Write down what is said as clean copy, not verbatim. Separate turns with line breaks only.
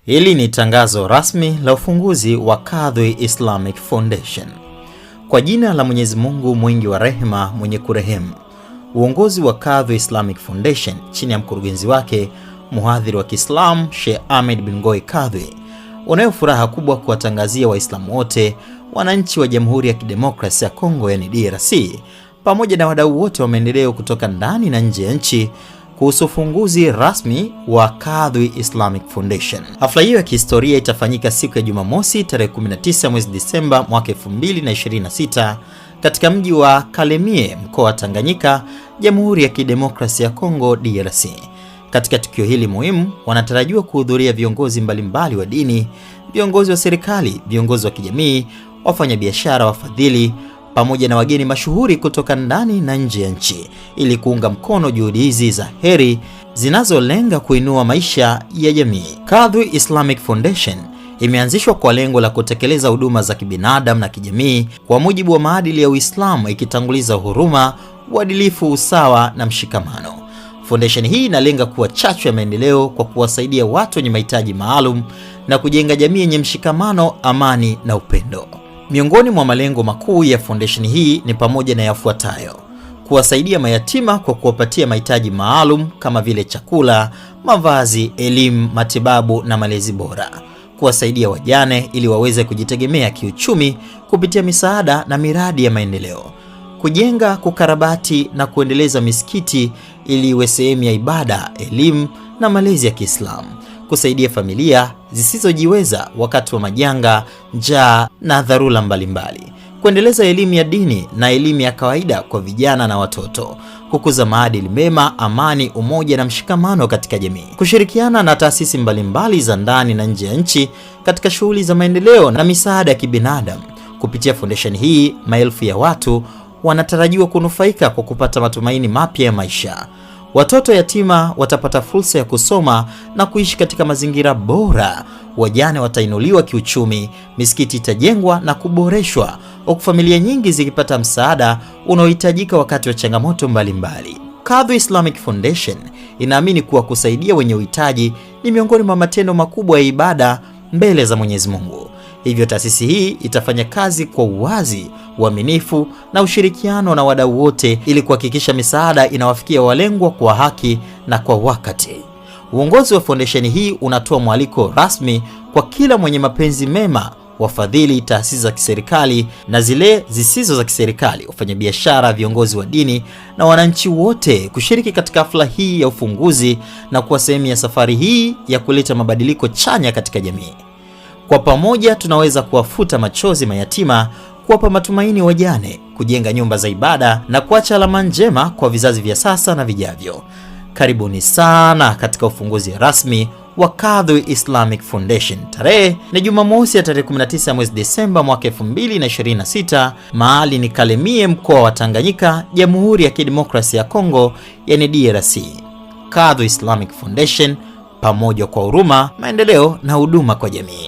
Hili ni tangazo rasmi la ufunguzi wa Kadhi Islamic Foundation. Kwa jina la Mwenyezi Mungu mwingi wa rehema, mwenye kurehemu. Uongozi wa Kadhi Islamic Foundation chini ya mkurugenzi wake muhadhiri wa Kiislamu Sheikh Ahmed bin Ngoi Kadhi unayo furaha kubwa kuwatangazia Waislamu wote, wananchi wa Jamhuri ya Kidemokrasia ya Kongo yani DRC, pamoja na wadau wote wa maendeleo kutoka ndani na nje ya nchi kuhusu ufunguzi rasmi wa Kadhi Islamic Foundation. Hafla hiyo ya kihistoria itafanyika siku ya Jumamosi tarehe 19 mwezi Disemba mwaka 2026 katika mji wa Kalemie, mkoa wa Tanganyika, Jamhuri ya Kidemokrasia ya Kongo DRC. Katika tukio hili muhimu wanatarajiwa kuhudhuria viongozi mbalimbali wa dini, viongozi wa serikali, viongozi wa kijamii, wafanyabiashara, wafadhili pamoja na wageni mashuhuri kutoka ndani na nje ya nchi ili kuunga mkono juhudi hizi za heri zinazolenga kuinua maisha ya jamii. Kadhi Islamic Foundation imeanzishwa kwa lengo la kutekeleza huduma za kibinadamu na kijamii kwa mujibu wa maadili ya Uislamu, ikitanguliza huruma, uadilifu, usawa na mshikamano. Foundation hii inalenga kuwa chachu ya maendeleo kwa kuwasaidia watu wenye mahitaji maalum na kujenga jamii yenye mshikamano, amani na upendo. Miongoni mwa malengo makuu ya foundation hii ni pamoja na yafuatayo: kuwasaidia mayatima kwa kuwapatia mahitaji maalum kama vile chakula, mavazi, elimu, matibabu na malezi bora; kuwasaidia wajane ili waweze kujitegemea kiuchumi kupitia misaada na miradi ya maendeleo; kujenga, kukarabati na kuendeleza misikiti ili iwe sehemu ya ibada, elimu na malezi ya Kiislamu; kusaidia familia zisizojiweza wakati wa majanga, njaa na dharura mbalimbali; kuendeleza elimu ya dini na elimu ya kawaida kwa vijana na watoto; kukuza maadili mema, amani, umoja na mshikamano katika jamii; kushirikiana na taasisi mbalimbali za ndani na nje ya nchi katika shughuli za maendeleo na misaada ya kibinadamu. Kupitia foundation hii, maelfu ya watu wanatarajiwa kunufaika kwa kupata matumaini mapya ya maisha. Watoto yatima watapata fursa ya kusoma na kuishi katika mazingira bora, wajane watainuliwa kiuchumi, misikiti itajengwa na kuboreshwa, huku familia nyingi zikipata msaada unaohitajika wakati wa changamoto mbalimbali. Kadhi Islamic Foundation inaamini kuwa kusaidia wenye uhitaji ni miongoni mwa matendo makubwa ya ibada mbele za Mwenyezi Mungu. Hivyo taasisi hii itafanya kazi kwa uwazi, uaminifu na ushirikiano na wadau wote ili kuhakikisha misaada inawafikia walengwa kwa haki na kwa wakati. Uongozi wa foundation hii unatoa mwaliko rasmi kwa kila mwenye mapenzi mema, wafadhili, taasisi za kiserikali na zile zisizo za kiserikali, wafanyabiashara, viongozi wa dini na wananchi wote kushiriki katika hafla hii ya ufunguzi na kuwa sehemu ya safari hii ya kuleta mabadiliko chanya katika jamii. Kwa pamoja tunaweza kuwafuta machozi mayatima, kuwapa matumaini wajane, kujenga nyumba za ibada na kuacha alama njema kwa vizazi vya sasa na vijavyo. Karibuni sana katika ufunguzi rasmi wa Kadhi Islamic Foundation. Tarehe ni Jumamosi ya tarehe 19 mwezi Disemba mwaka 2026. Mahali ni Kalemie, mkoa wa Tanganyika, Jamhuri ya Kidemokrasia ya Kongo yani DRC. Kadhi Islamic Foundation, pamoja kwa huruma, maendeleo na huduma kwa jamii.